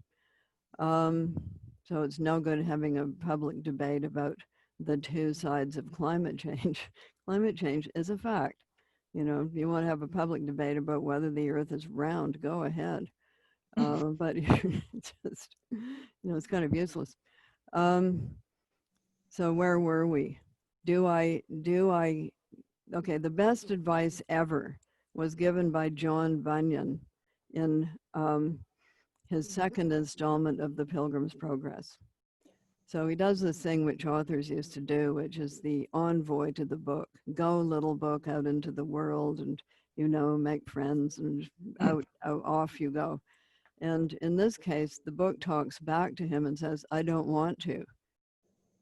Speaker 3: So it's no good having a public debate about the two sides of climate change. Climate change is a fact. You know, if you want to have a public debate about whether the earth is round, go ahead. But it's just, you know, it's kind of useless. So where were we? Okay, the best advice ever was given by John Bunyan in his second installment of The Pilgrim's Progress. So he does this thing which authors used to do, which is the envoy to the book. Go, little book, out into the world and, you know, make friends, and out off you go. And in this case, the book talks back to him and says, "I don't want to."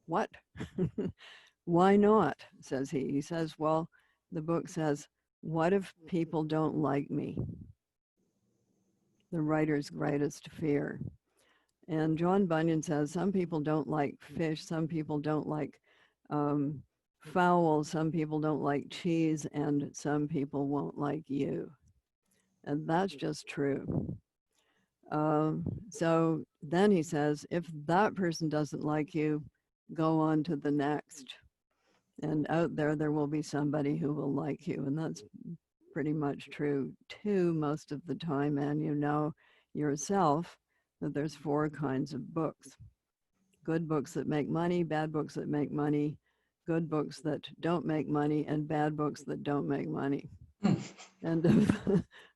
Speaker 3: What? Why not? Says he. He says, well, the book says, what if people don't like me? The writer's greatest fear. And John Bunyan says, some people don't like fish, some people don't like fowl, some people don't like cheese, and some people won't like you. And that's just true. So then he says, if that person doesn't like you, go on to the next. And out there will be somebody who will like you. And that's pretty much true too most of the time. And you know yourself that there's 4 kinds of books. Good books that make money, bad books that make money, good books that don't make money, and bad books that don't make money. And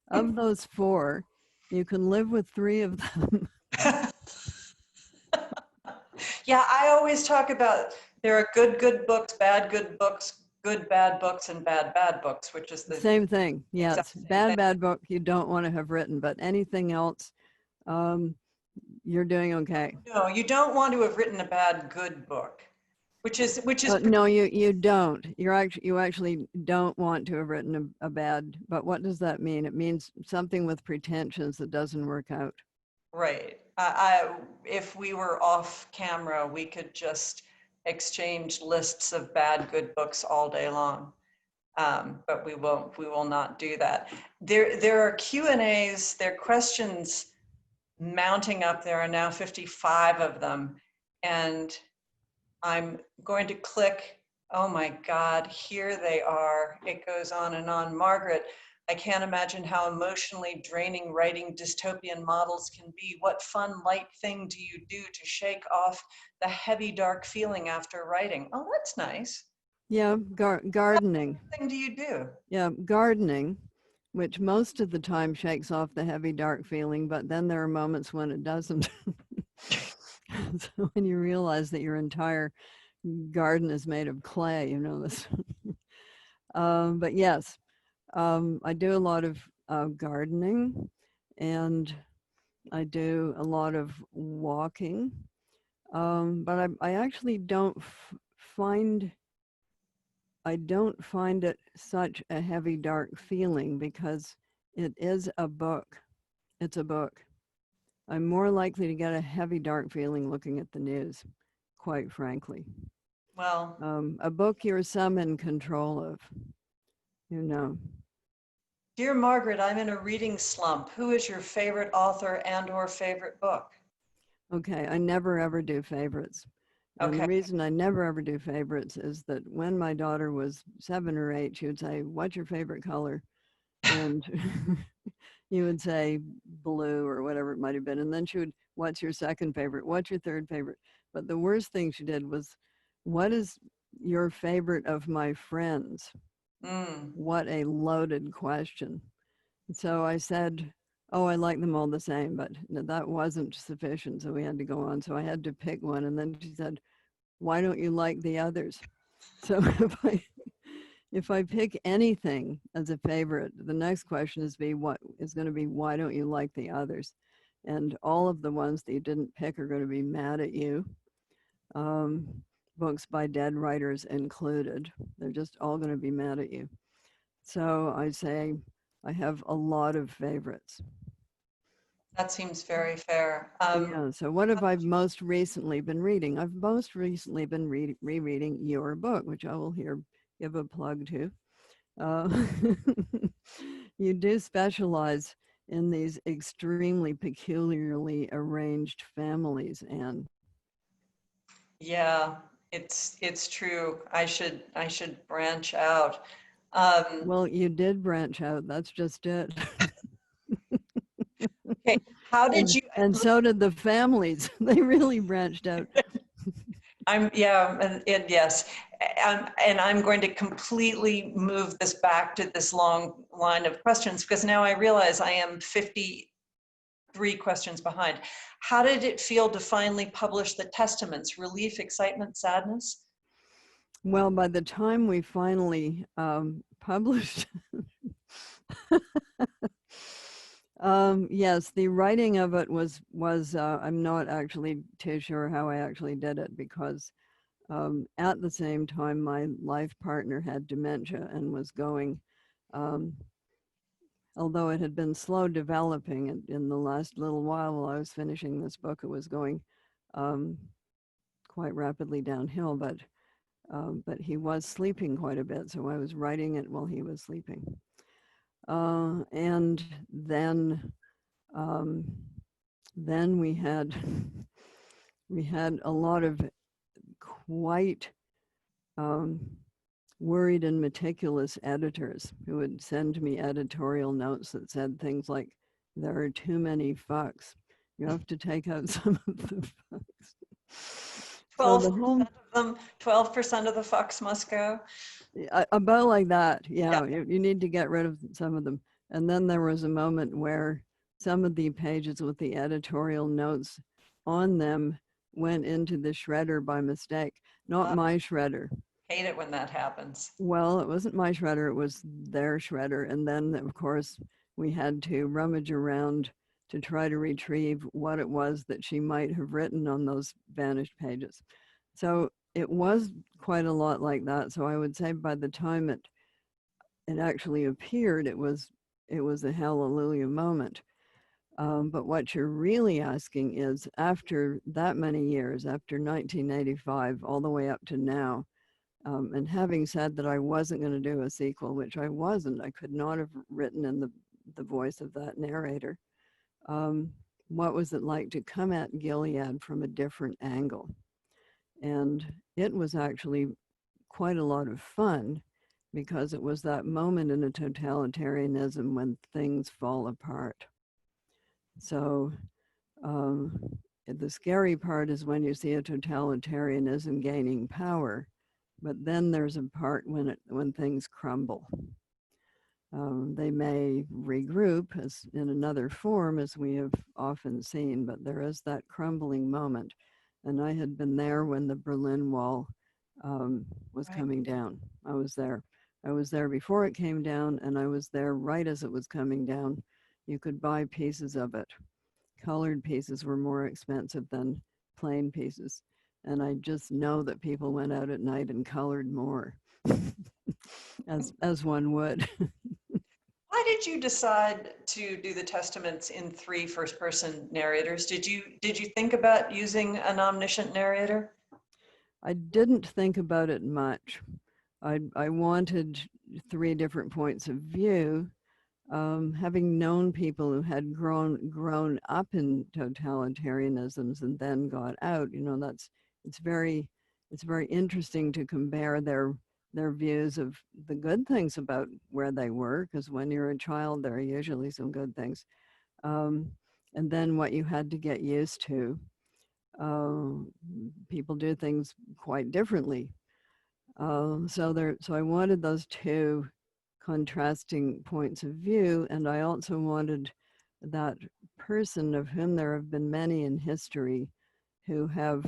Speaker 3: of those 4, you can live with 3 of them.
Speaker 2: Yeah, I always talk about there are good books, bad good books, good bad books, and bad books, which is the
Speaker 3: same thing. Yes,
Speaker 2: exact same thing.
Speaker 3: bad book you don't want to have written, but anything else, you're doing okay.
Speaker 2: No, you don't want to have written a bad good book, which is
Speaker 3: No, you don't. You actually don't want to have written a bad. But what does that mean? It means something with pretensions that doesn't work out.
Speaker 2: right. If we were off camera, we could just exchange lists of bad good books all day long. but we will not do that. There are Q&As, there are questions mounting up. There are now 55 of them, and I'm going to click. Oh my God, here they are. It goes on and on. Margaret, I can't imagine how emotionally draining writing dystopian models can be. What fun, light thing do you do to shake off the heavy, dark feeling after writing? Oh, that's nice.
Speaker 3: Yeah, gardening.
Speaker 2: What thing do you do?
Speaker 3: Yeah, gardening, which most of the time shakes off the heavy, dark feeling, but then there are moments when it doesn't. So when you realize that your entire garden is made of clay, you know this. But yes, I do a lot of gardening, and I do a lot of walking. But I actually don't find it such a heavy, dark feeling because it is a book. It's a book. I'm more likely to get a heavy, dark feeling looking at the news, quite frankly.
Speaker 2: Well,
Speaker 3: A book you're some in control of, you know.
Speaker 2: dear Margaret, I'm in a reading slump. Who is your favorite author and/or favorite book?
Speaker 3: Okay, I never ever do favorites. And
Speaker 2: Okay.
Speaker 3: the reason I never ever do favorites is that when my daughter was 7 or 8, she would say, "What's your favorite color?" And you would say blue or whatever it might have been. And then she would, "What's your second favorite? What's your third favorite?" But the worst thing she did was, "What is your favorite of my friends?" What a loaded question. So I said, "Oh, I like them all the same," but that wasn't sufficient. So we had to go on. So I had to pick one. And then she said, "Why don't you like the others?" So if I pick anything as a favorite, the next question is going to be, why don't you like the others? And all of the ones that you didn't pick are going to be mad at you. Books by dead writers included. They're just all going to be mad at you. So I say I have a lot of favorites.
Speaker 2: That seems very fair.
Speaker 3: Yeah, so what have I most recently been reading? I've most recently been rereading your book, which I will here give a plug to. You do specialize in these extremely peculiarly arranged families, Anne.
Speaker 2: Yeah, it's true. I should branch out.
Speaker 3: Well, you did branch out. That's just it.
Speaker 2: Okay, how did you?
Speaker 3: And so did the families. They really branched out.
Speaker 2: And yes, and I'm going to completely move this back to this long line of questions because now I realize I am 53 questions behind. How did it feel to finally publish the Testaments? Relief, excitement, sadness?
Speaker 3: Well, by the time we finally published, yes, the writing of it was I'm not actually too sure how I actually did it because at the same time my life partner had dementia and was going, although it had been slow developing in the last little while I was finishing this book, it was going quite rapidly downhill, but he was sleeping quite a bit, so I was writing it while he was sleeping. And then we had a lot of quite worried and meticulous editors who would send me editorial notes that said things like, "There are too many fucks. You have to take out some of the fucks."
Speaker 2: 12% of them, 12% of the fucks must go.
Speaker 3: About like that, yeah. You need to get rid of some of them. And then there was a moment where some of the pages with the editorial notes on them went into the shredder by mistake. Not my shredder.
Speaker 2: Hate it when that happens.
Speaker 3: Well, it wasn't my shredder, it was their shredder. And then, of course, we had to rummage around to try to retrieve what it was that she might have written on those vanished pages. So it was quite a lot like that. So I would say by the time it actually appeared, it was a hallelujah moment. But what you're really asking is, after that many years, after 1985, all the way up to now, And having said that I wasn't going to do a sequel, which I wasn't, I could not have written in the voice of that narrator. What was it like to come at Gilead from a different angle? And it was actually quite a lot of fun, because it was that moment in a totalitarianism when things fall apart. So the scary part is when you see a totalitarianism gaining power, but then there's a part when things crumble. They may regroup as in another form, as we have often seen, but there is that crumbling moment. And I had been there when the Berlin Wall was coming down. I was there. I was there before it came down, and I was there right as it was coming down. You could buy pieces of it. Colored pieces were more expensive than plain pieces. And I just know that people went out at night and colored more, as one would.
Speaker 2: Why did you decide to do the testaments in 3 first-person narrators? Did you think about using an omniscient narrator?
Speaker 3: I didn't think about it much. I wanted 3 different points of view. Having known people who had grown up in totalitarianisms and then got out, it's very interesting to compare their views of the good things about where they were, because when you're a child, there are usually some good things, and then what you had to get used to. People do things quite differently. So I wanted those 2 contrasting points of view, and I also wanted that person, of whom there have been many in history, who have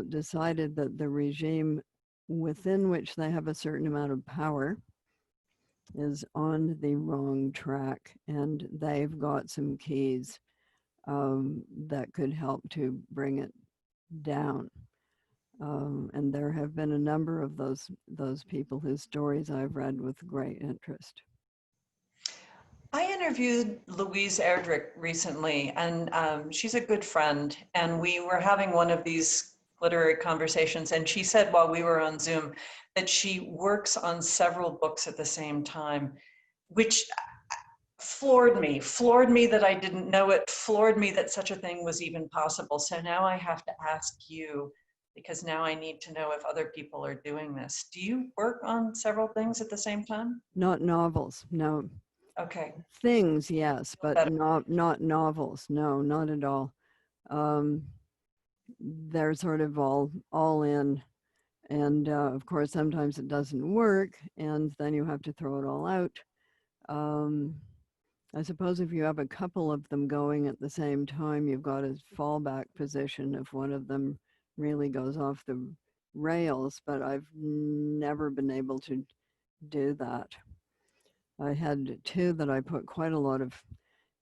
Speaker 3: decided that the regime within which they have a certain amount of power is on the wrong track, and they've got some keys that could help to bring it down. And there have been a number of those people whose stories I've read with great interest.
Speaker 2: I interviewed Louise Erdrich recently, and she's a good friend, and we were having one of these literary conversations, and she said while we were on Zoom that she works on several books at the same time, which floored me that I didn't know it, floored me that such a thing was even possible. So now I have to ask you, because now I need to know if other people are doing this. Do you work on several things at the same time?
Speaker 3: Not novels, no.
Speaker 2: Okay.
Speaker 3: Things, yes, but not novels. No, not at all. They're sort of all in, and of course sometimes it doesn't work, and then you have to throw it all out. I suppose if you have a couple of them going at the same time, you've got a fallback position if one of them really goes off the rails, but I've never been able to do that. I had 2 that I put quite a lot of,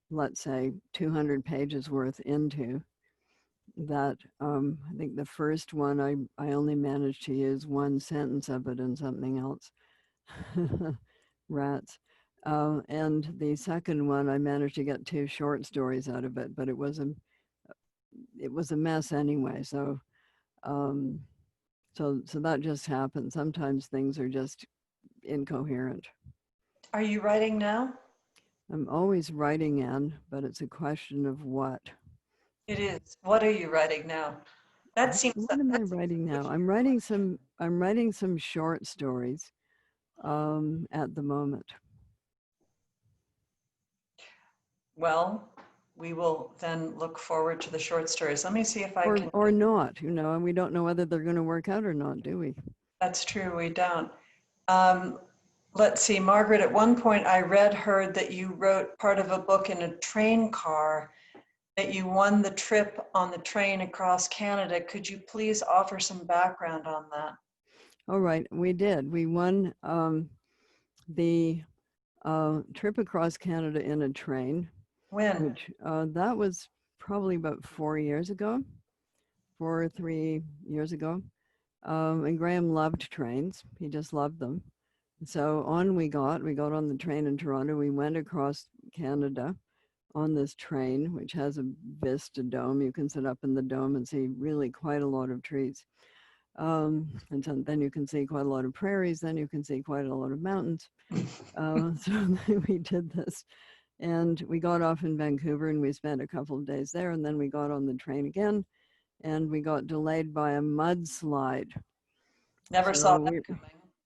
Speaker 3: let's say, 200 pages worth into. That I think the first one I only managed to use 1 sentence of it in something else. Rats. And the second one I managed to get 2 short stories out of it, but it was a mess anyway. So so that just happens. Sometimes things are just incoherent.
Speaker 2: Are you writing now?
Speaker 3: I'm always writing, Ann, but it's a question of what.
Speaker 2: It is. What are you writing now? That seems.
Speaker 3: What am I writing now? I'm writing some short stories at the moment.
Speaker 2: Well, we will then look forward to the short stories. Let me see if I can.
Speaker 3: Or not, and we don't know whether they're going to work out or not, do we?
Speaker 2: That's true, we don't. Let's see, Margaret, at one point I heard that you wrote part of a book in a train car, that you won the trip on the train across Canada. Could you please offer some background on that?
Speaker 3: All right, we did. We won the trip across Canada in a train.
Speaker 2: When?
Speaker 3: Which that was probably about 4 years ago, 4 or 3 years ago. And Graham loved trains. He just loved them. So we got on the train in Toronto. We went across Canada on this train, which has a vista dome. You can sit up in the dome and see really quite a lot of trees. And so then you can see quite a lot of prairies, then you can see quite a lot of mountains. So we did this, and we got off in Vancouver, and we spent a couple of days there, and then we got on the train again, and we got delayed by a mudslide.
Speaker 2: Never saw that coming.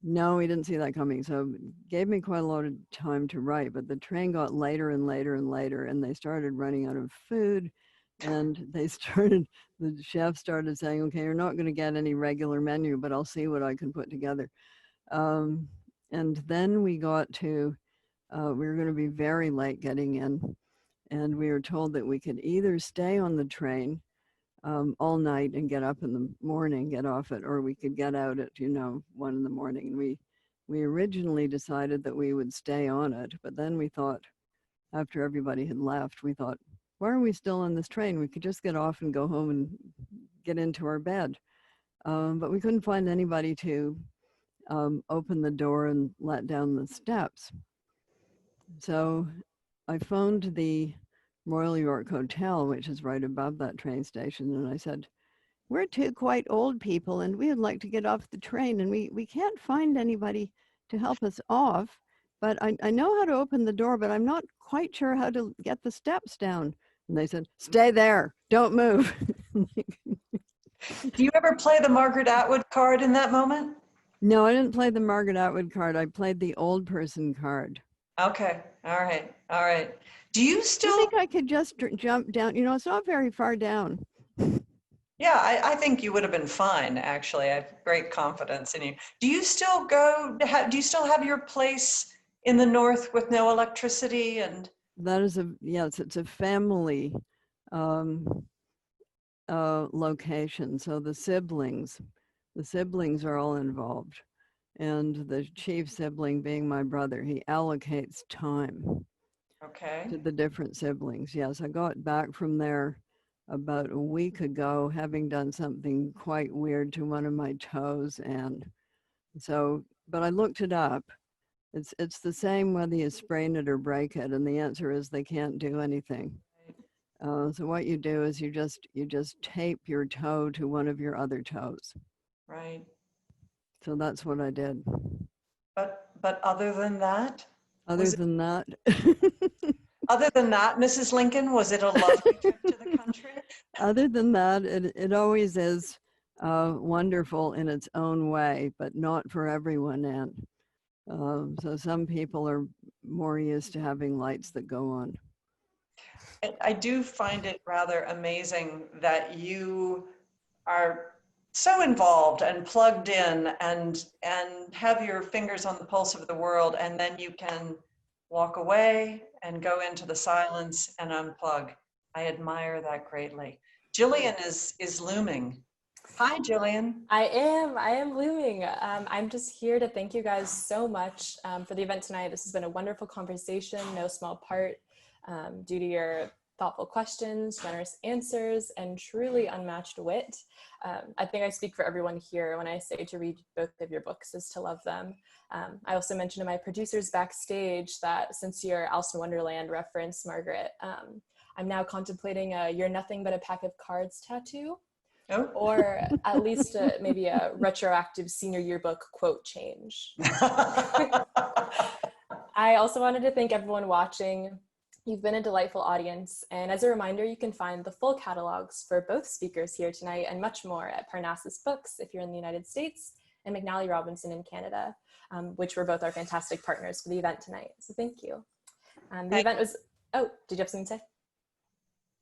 Speaker 3: No, we didn't see that coming. So it gave me quite a lot of time to write, but the train got later and later and later, and they started running out of food. And the chef started saying, okay, you're not going to get any regular menu, but I'll see what I can put together. And then we got to, we were going to be very late getting in. And we were told that we could either stay on the train all night and get up in the morning, get off it, or we could get out at, 1 in the morning. And we originally decided that we would stay on it, but then we thought, after everybody had left, we thought, why are we still on this train? We could just get off and go home and get into our bed. But we couldn't find anybody to open the door and let down the steps. So I phoned the Royal York Hotel, which is right above that train station, and I said, we're two quite old people and we would like to get off the train, and we can't find anybody to help us off, but I know how to open the door, but I'm not quite sure how to get the steps down. And they said, stay there, don't move.
Speaker 2: Do you ever play the Margaret Atwood card in that moment?
Speaker 3: No, I didn't play the Margaret Atwood card. I played the old person card.
Speaker 2: Okay, all right. Do you still?
Speaker 3: I think I could just jump down. It's not very far down.
Speaker 2: Yeah, I think you would have been fine, actually. I have great confidence in you. Do you still do you still have your place in the north with no electricity? And
Speaker 3: that is yes, it's a family location. So the siblings are all involved. And the chief sibling being my brother, he allocates time to the different siblings. Yes, I got back from there about a week ago, having done something quite weird to one of my toes. And so, but I looked it up. It's the same whether you sprain it or break it. And the answer is they can't do anything. So what you do is you just tape your toe to one of your other toes.
Speaker 2: Right.
Speaker 3: So that's what I did.
Speaker 2: But other than that?
Speaker 3: Other than that,
Speaker 2: Mrs. Lincoln, was it a lovely trip to the country?
Speaker 3: Other than that, it always is wonderful in its own way, but not for everyone, Ann. So some people are more used to having lights that go on.
Speaker 2: I do find it rather amazing that you are so involved and plugged in and have your fingers on the pulse of the world, and then you can walk away and go into the silence and unplug. I admire that greatly. Jillian is looming. Hi, Jillian.
Speaker 1: I am looming. I'm just here to thank you guys so much for the event tonight. This has been a wonderful conversation, no small part due to your thoughtful questions, generous answers, and truly unmatched wit. I think I speak for everyone here when I say to read both of your books is to love them. I also mentioned to my producers backstage that since your Alice in Wonderland reference, Margaret, I'm now contemplating a "You're Nothing But a Pack of Cards" tattoo.
Speaker 2: Oh.
Speaker 1: Or at least maybe a retroactive senior yearbook quote change. I also wanted to thank everyone watching. You've been a delightful audience. And as a reminder, you can find the full catalogs for both speakers here tonight and much more at Parnassus Books if you're in the United States, and McNally Robinson in Canada, which were both our fantastic partners for the event tonight. So thank you. The event was, oh, did you have something to say?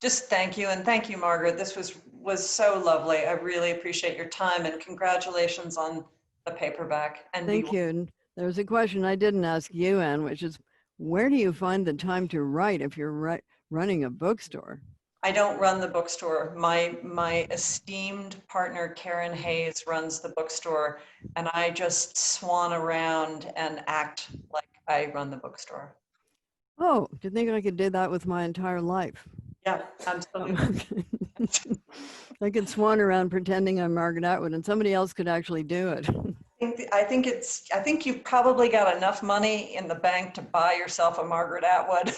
Speaker 2: Just thank you, and thank you, Margaret. This was so lovely. I really appreciate your time, and congratulations on the paperback. And
Speaker 3: thank you. And there's a question I didn't ask you, Ann, which is, where do you find the time to write if you're running a bookstore?
Speaker 2: I don't run the bookstore. My esteemed partner, Karen Hayes, runs the bookstore, and I just swan around and act like I run the bookstore.
Speaker 3: Oh, do you think I could do that with my entire life?
Speaker 2: Yeah, absolutely.
Speaker 3: I could swan around pretending I'm Margaret Atwood, and somebody else could actually do it.
Speaker 2: I think you've probably got enough money in the bank to buy yourself a Margaret Atwood.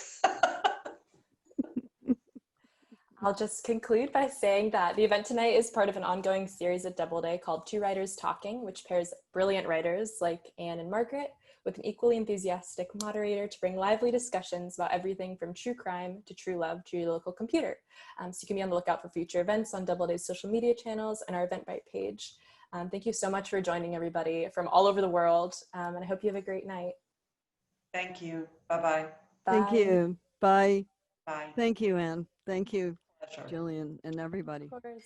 Speaker 1: I'll just conclude by saying that the event tonight is part of an ongoing series at Doubleday called Two Writers Talking, which pairs brilliant writers like Ann and Margaret with an equally enthusiastic moderator to bring lively discussions about everything from true crime to true love to your local computer. So you can be on the lookout for future events on Doubleday's social media channels and our Eventbrite page. Thank you so much for joining everybody from all over the world, and I hope you have a great night.
Speaker 2: Thank you. Bye-bye.
Speaker 1: Bye.
Speaker 3: Thank you. Bye.
Speaker 2: Bye.
Speaker 3: Thank you, Anne. Thank you,
Speaker 2: Pleasure.
Speaker 3: Jillian, and everybody.
Speaker 1: Of course.